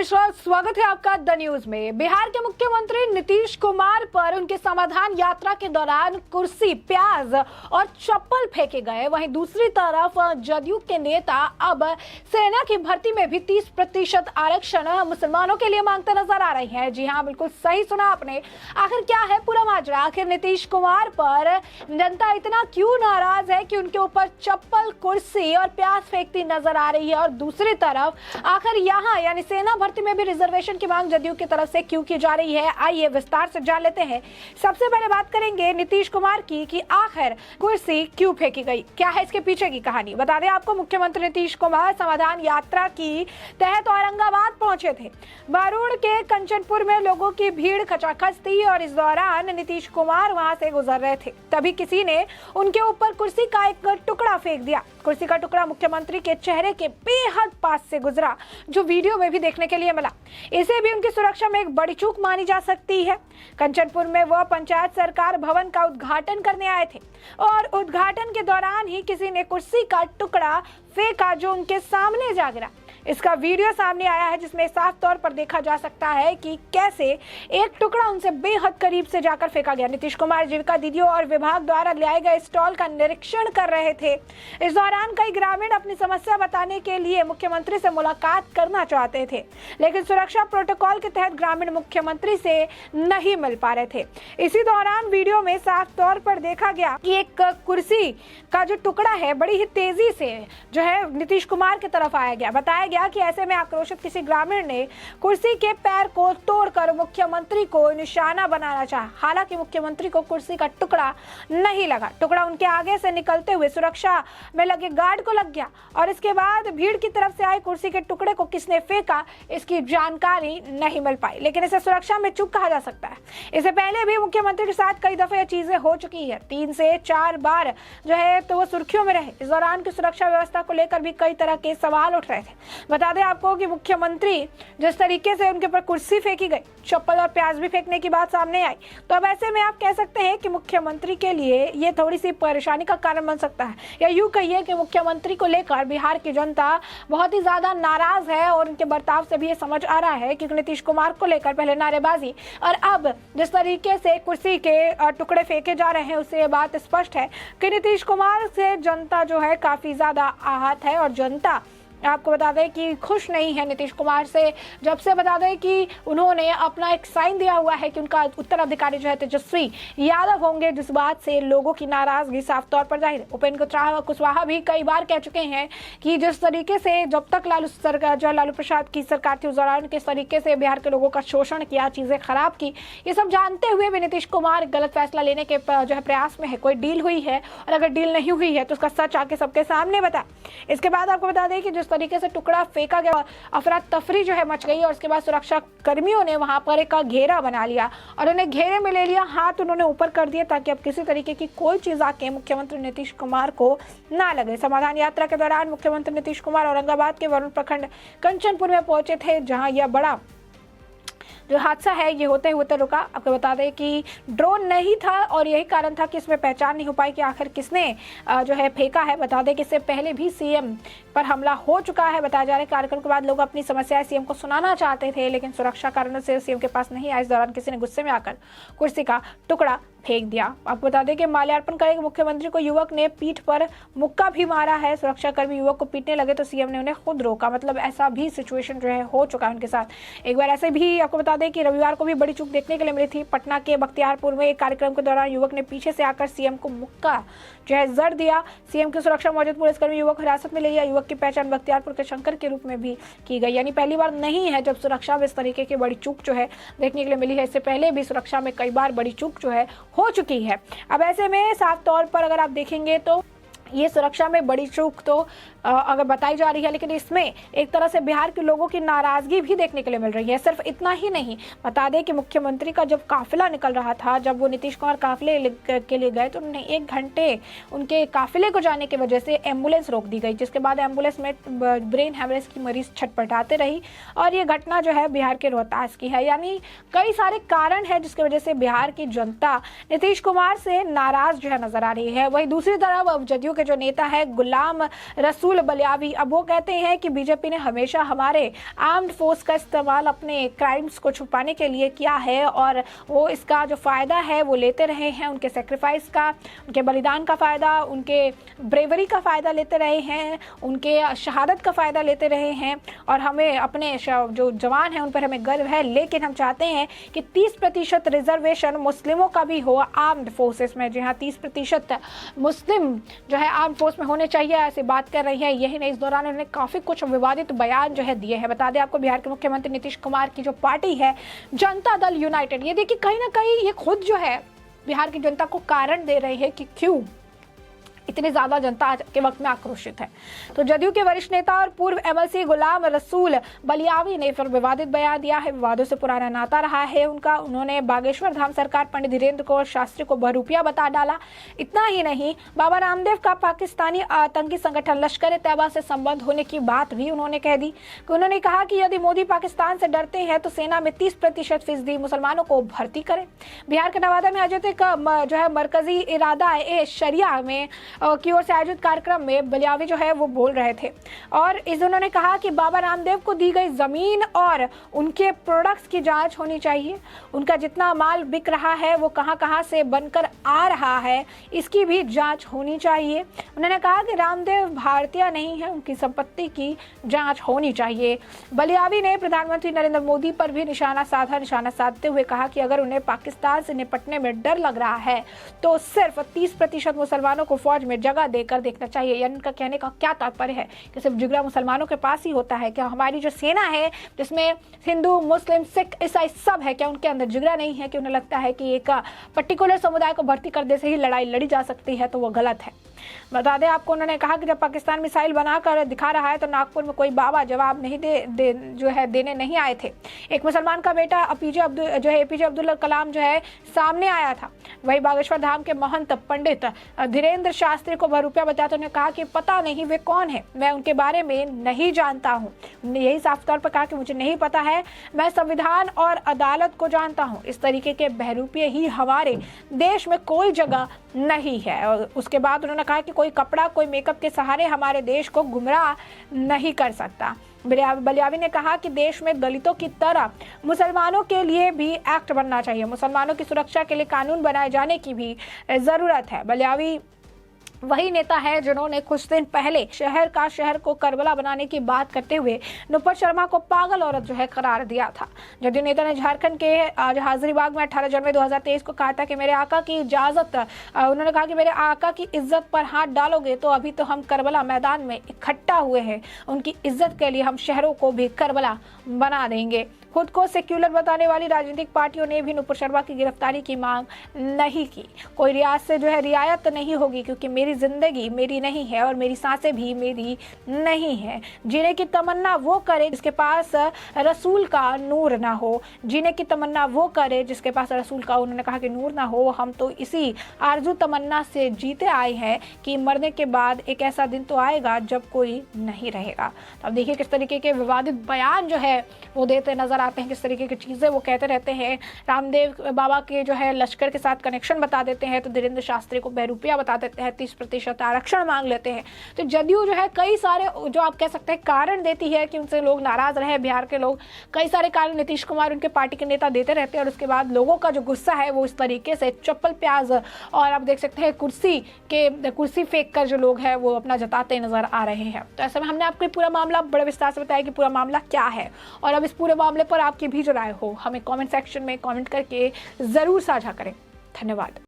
नमस्कार, स्वागत है आपका द न्यूज में। बिहार के मुख्यमंत्री नीतीश कुमार पर उनके समाधान यात्रा के दौरान कुर्सी, प्याज और चप्पल फेंके गए। वहीं दूसरी तरफ जदयू के नेता अब सेना की भर्ती में भी 30% आरक्षण मुसलमानों के लिए मांगते नजर आ रहे हैं। जी हाँ, बिल्कुल सही सुना आपने। आखिर क्या है पूरा माजरा? आखिर नीतीश कुमार पर जनता इतना क्यों नाराज है कि उनके ऊपर चप्पल, कुर्सी और प्याज फेंकती नजर आ रही है? और दूसरी तरफ आखिर यहाँ यानी सेना भर्ती में भी रिजर्वेशन की मांग जदयू की तरफ से क्यों की जा रही है? आइए विस्तार से जान लेते हैं। सबसे पहले बात करेंगे नीतीश कुमार की कि आखिर कुर्सी क्यों फेंकी गई, क्या है इसके पीछे की कहानी। बता दें आपको, मुख्यमंत्री नीतीश कुमार समाधान यात्रा की तहत औरंगाबाद पहुंचे थे। बारूड़ के कंचनपुर में लोगों की भीड़ खचाखच थी और इस दौरान नीतीश कुमार वहां से गुजर रहे थे। तभी किसी ने उनके ऊपर कुर्सी का एक टुकड़ा फेंक दिया। कुर्सी का टुकड़ा मुख्यमंत्री के चेहरे के बेहद पास से गुजरा, जो वीडियो में भी देखने के लिए मिला। इसे भी उनकी सुरक्षा में एक बड़ी चूक मानी जा सकती है। कंचनपुर में वह पंचायत सरकार भवन का उद्घाटन करने आए थे और उद्घाटन के दौरान ही किसी ने कुर्सी का टुकड़ा फेंका, जो उनके सामने जा गिरा। इसका वीडियो सामने आया है, जिसमें साफ तौर पर देखा जा सकता है कि कैसे एक टुकड़ा उनसे बेहद करीब से जाकर फेंका गया। नीतीश कुमार जीविका दीदियों और विभाग द्वारा लाए गए स्टॉल का निरीक्षण कर रहे थे। इस दौरान कई ग्रामीण अपनी समस्या बताने के लिए मुख्यमंत्री से मुलाकात करना चाहते थे, लेकिन सुरक्षा प्रोटोकॉल के तहत ग्रामीण मुख्यमंत्री से नहीं मिल पा रहे थे। इसी दौरान वीडियो में साफ तौर पर देखा गया कि एक कुर्सी का जो टुकड़ा है बड़ी ही तेजी से जो है नीतीश कुमार की तरफ आया गया। बताया कि ऐसे में आक्रोशित किसी ग्रामीण ने कुर्सी के पैर को तोड़कर मुख्यमंत्री को निशाना बनाना चाहा। हालांकि मुख्यमंत्री को कुर्सी का टुकड़ा नहीं लगा। टुकड़ा उनके आगे से निकलते हुए सुरक्षा में लगे गार्ड को लग गया और इसके बाद भीड़ की तरफ से आए कुर्सी के टुकड़े को किसने फेंका, इसकी जानकारी नहीं मिल पाई, लेकिन इसे सुरक्षा में चूक कहा जा सकता है। इससे पहले भी मुख्यमंत्री के साथ कई दफे चीजें हो चुकी है। 3 से 4 बार जो है तो वो सुर्खियों में रहे। इस दौरान की सुरक्षा व्यवस्था को लेकर भी कई तरह के सवाल उठ रहे थे। बता दें आपको कि मुख्यमंत्री जिस तरीके से उनके ऊपर कुर्सी फेंकी गई, चप्पल और प्याज भी फेंकने की बात सामने आई, तो अब ऐसे में आप कह सकते हैं कि मुख्यमंत्री के लिए ये थोड़ी सी परेशानी का कारण बन सकता है, या यूं कहिए कि मुख्यमंत्री को लेकर बिहार की जनता बहुत ही ज्यादा नाराज है और उनके बर्ताव से भी ये समझ आ रहा है कि नीतीश कुमार को लेकर पहले नारेबाजी और अब जिस तरीके से कुर्सी के टुकड़े फेंके जा रहे हैं, उससे ये बात स्पष्ट है कि नीतीश कुमार से जनता जो है काफी ज्यादा आहत है और जनता आपको बता दें कि खुश नहीं है नीतीश कुमार से। जब से बता दें कि उन्होंने अपना एक साइन दिया हुआ है कि उनका उत्तराधिकारी जो है तेजस्वी यादव होंगे, जिस बात से लोगों की नाराजगी साफ तौर पर जाहिर है। उपेंद्र कुशवाहा भी कई बार कह चुके हैं कि जिस तरीके से जब तक लालू प्रसाद की सरकार थी, उस दौरान किस तरीके से बिहार के लोगों का शोषण किया, चीजें खराब की, ये सब जानते हुए भी नीतीश कुमार गलत फैसला लेने के जो है प्रयास में है। कोई डील हुई है और अगर डील नहीं हुई है तो उसका सच आके सबके सामने बता। इसके बाद आपको बता दें कि जिस तरीके से टुकड़ा फेंका गया, अफरा तफरी जो है मच गई और उसके बाद सुरक्षा कर्मियों ने वहां पर एक घेरा बना लिया और उन्हें घेरे में ले लिया। हाथ उन्होंने ऊपर कर दिए ताकि अब किसी तरीके की कोई चीज आके मुख्यमंत्री नीतीश कुमार को ना लगे। समाधान यात्रा के दौरान मुख्यमंत्री नीतीश कुमार औरंगाबाद के वरुण प्रखंड कंचनपुर में पहुंचे थे, जहां यह बड़ा जो हादसा है ये होते होते रुका। आपको बता दें कि ड्रोन नहीं था और यही कारण था कि इसमें पहचान नहीं हो पाई कि आखिर किसने जो है फेंका है। बता दें कि इससे पहले भी सीएम पर हमला हो चुका है। बताया जा रहा है कार्यक्रम के बाद लोग अपनी समस्याएं सीएम को सुनाना चाहते थे, लेकिन सुरक्षा कारणों से सीएम के पास नहीं आए। इस दौरान किसी ने गुस्से में आकर कुर्सी का टुकड़ा फेंक दिया। आपको बता दें कि माल्यार्पण करेंगे मुख्यमंत्री को युवक ने पीठ पर मुक्का भी मारा है। सुरक्षाकर्मी युवक को पीटने लगे तो सीएम ने उन्हें खुद रोका। मतलब ऐसा भी सिचुएशन जो है हो चुका है उनके साथ। एक बार ऐसे भी आपको बता दें कि रविवार को भी बड़ी चूक देखने के लिए मिली थी। पटना के बख्तियारपुर में एक कार्यक्रम के दौरान युवक ने पीछे से आकर सीएम को मुक्का जो है जड़ दिया। सीएम की सुरक्षा मौजूद पुलिसकर्मी युवक हिरासत में ले लिया। युवक की पहचान बख्तियारपुर के शंकर के रूप में भी की गई। यानी पहली बार नहीं है जब सुरक्षा में इस तरीके की बड़ी चूक जो है देखने के लिए मिली है। इससे पहले भी सुरक्षा में कई बार बड़ी चूक जो है हो चुकी है। अब ऐसे में साफ तौर पर अगर आप देखेंगे तो ये सुरक्षा में बड़ी चूक तो अगर बताई जा रही है, लेकिन इसमें एक तरह से बिहार के लोगों की नाराजगी भी देखने के लिए मिल रही है। सिर्फ इतना ही नहीं, बता दें कि मुख्यमंत्री का जब काफिला निकल रहा था, जब वो नीतीश कुमार काफिले के लिए गए तो उन्होंने 1 घंटे उनके काफिले को जाने की वजह से एम्बुलेंस रोक दी गई, जिसके बाद एम्बुलेंस में ब्रेन हेमरेज की मरीज छटपटाते रही और ये घटना जो है बिहार के रोहतास की है। यानी कई सारे कारण है जिसकी वजह से बिहार की जनता नीतीश कुमार से नाराज जो है नजर आ रही है। वही दूसरी तरफ जदयू के जो नेता है गुलाम रसूल बलियावी, अब वो कहते हैं कि बीजेपी ने हमेशा हमारे आर्म्ड फोर्स का इस्तेमाल अपने क्राइम्स को छुपाने के लिए किया है और वो इसका जो फ़ायदा है वो लेते रहे हैं, उनके सेक्रीफाइस का, उनके बलिदान का फ़ायदा, उनके ब्रेवरी का फ़ायदा लेते रहे हैं, उनके शहादत का फ़ायदा लेते रहे हैं और हमें अपने जो जवान हैं उन पर हमें गर्व है। लेकिन हम चाहते हैं कि 30% रिजर्वेशन मुस्लिमों का भी हो आर्म्ड फोर्सेस में। जी हाँ, 30% मुस्लिम जो है आर्म्ड फोर्स में होने चाहिए, ऐसी बात कर रही है। यही नहीं, इस दौरान उन्होंने काफ़ी कुछ विवादित बयान जो है दिए हैं। बता दें आपको, बिहार के मुख्यमंत्री नीतीश कुमार की जो पार्टी है जनता दल यूनाइटेड, ये देखिए कहीं ना कहीं ये खुद जो है बिहार की जनता को कारण दे रहे हैं कि क्यों इतनी ज़्यादा जनता आज के वक्त में आक्रोशित है। तो जदयू के वरिष्ठ नेता और पूर्व एमएलसी गुलाम रसूल बलियावी ने फिर विवादित बयान दिया है। विवादों से पुराना नाता रहा है उनका। उन्होंने बागेश्वर धाम सरकार पंडित धीरेन्द्र कौर शास्त्री को बहरूपिया बता डाला। इतना ही नहीं, बाबा रामदेव का पाकिस्तानी आतंकी संगठन लश्कर तैयबा से संबंध होने की बात भी उन्होंने कह दी। उन्होंने कहा कि यदि मोदी पाकिस्तान से डरते हैं तो सेना में 30% मुसलमानों को भर्ती करें। बिहार के नवादा में आयोजित जो है मरकजी इरादा ए शरिया में की ओर से आयोजित कार्यक्रम में बलियावी जो है वो बोल रहे थे और उन्होंने कहा कि बाबा रामदेव को दी गई जमीन और उनके प्रोडक्ट्स की जांच होनी चाहिए। उनका जितना माल बिक रहा है वो कहां से बनकर आ रहा है, इसकी भी जांच होनी चाहिए। उन्होंने कहा कि रामदेव भारतीय नहीं है, उनकी संपत्ति की जांच होनी चाहिए। बलियावी ने प्रधानमंत्री नरेंद्र मोदी पर भी निशाना साधते हुए कहा कि अगर उन्हें पाकिस्तान से निपटने में डर लग रहा है तो सिर्फ 30% मुसलमानों को फौज में जगह देकर देखना चाहिए। यानी उनका कहने का क्या तात्पर्य है कि सिर्फ जिगरा मुसलमानों के पास ही होता है क्या? हमारी जो सेना है जिसमें हिंदू, मुस्लिम, सिख, ईसाई सब है, क्या उनके अंदर जिगरा नहीं है कि उन्हें लगता है कि एक पर्टिकुलर समुदाय को भर्ती करने से ही लड़ाई लड़ी जा सकती है? तो वो गलत है। बता दें आपको, उन्होंने कहा कि जब पाकिस्तान मिसाइल बनाकर दिखा रहा है तो नागपुर में कोई बाबा जवाब नहीं देने नहीं आए थे। एक मुसलमान का बेटा एपीजे अब्दुल कलाम जो है सामने आया था। वही बागेश्वर धाम के महंत पंडित धीरेन्द्र शास्त्री को बहरूपिया बताते उन्होंने कहा कि पता नहीं वे कौन है, मैं उनके बारे में नहीं जानता हूँ। उन्होंने यही साफ तौर पर कहा कि मुझे नहीं पता है, मैं संविधान और अदालत को जानता हूँ। इस तरीके के बहरूपिये ही हमारे देश में कोई जगह नहीं है। और उसके बाद उन्होंने कहा कि कोई कपड़ा, कोई मेकअप के सहारे हमारे देश को गुमराह नहीं कर सकता। बलियावी ने कहा कि देश में दलितों की तरह मुसलमानों के लिए भी एक्ट बनना चाहिए। मुसलमानों की सुरक्षा के लिए कानून बनाए जाने की भी जरूरत है। बलियावी वही नेता है जिन्होंने कुछ दिन पहले शहर को करबला बनाने की बात करते हुए नुपुर शर्मा को पागल औरत जो है करार दिया था। जदयू नेता ने झारखंड के हाजिरीबाग में 18 जनवरी 2023 को कहा था कि मेरे आका की इजाजत, उन्होंने कहा कि मेरे आका की इज्जत पर हाथ डालोगे तो अभी तो हम करबला मैदान में इकट्ठा हुए हैं, उनकी इज्जत के लिए हम शहरों को भी करबला बना देंगे। खुद को सेक्युलर बताने वाली राजनीतिक पार्टियों ने भी नुपुर शर्मा की गिरफ्तारी की मांग नहीं की। कोई रियासत से जो है रियायत नहीं होगी क्योंकि मेरी जिंदगी मेरी नहीं है और मेरी सांसें भी मेरी नहीं है। जीने की तमन्ना वो करे जिसके पास रसूल का नूर ना हो। जीने की तमन्ना वो करे जिसके पास रसूल का, उन्होंने कहा कि नूर ना हो। हम तो इसी आरजू तमन्ना से जीते आए हैं कि मरने के बाद एक ऐसा दिन तो आएगा जब कोई नहीं रहेगा। तो अब देखिए किस तरीके के विवादित बयान जो है वो देते नजर आते हैं, किस तरीके की चीज़ें वो कहते रहते हैं। रामदेव बाबा के जो है लश्कर के साथ कनेक्शन बता देते हैं तो धीरेन्द्र शास्त्री को बहरूपिया बता देते हैं, 30% आरक्षण मांग लेते हैं। तो जदयू जो है कई सारे जो आप कह सकते हैं कारण देती है कि उनसे लोग नाराज रहे, बिहार के लोग कई सारे कारण नीतीश कुमार उनके पार्टी के नेता देते रहते हैं और उसके बाद लोगों का जो गुस्सा है वो इस तरीके से चप्पल प्याज और आप देख सकते हैं कुर्सी फेंक कर जो लोग हैं वो अपना जताते नजर आ रहे हैं। तो ऐसे में हमने आपको पूरा मामला बड़े विस्तार से बताया कि पूरा मामला क्या है और अब इस पूरे मामले पर आपकी भी जो राय हो हमें कमेंट सेक्शन में कमेंट करके जरूर साझा करें। धन्यवाद।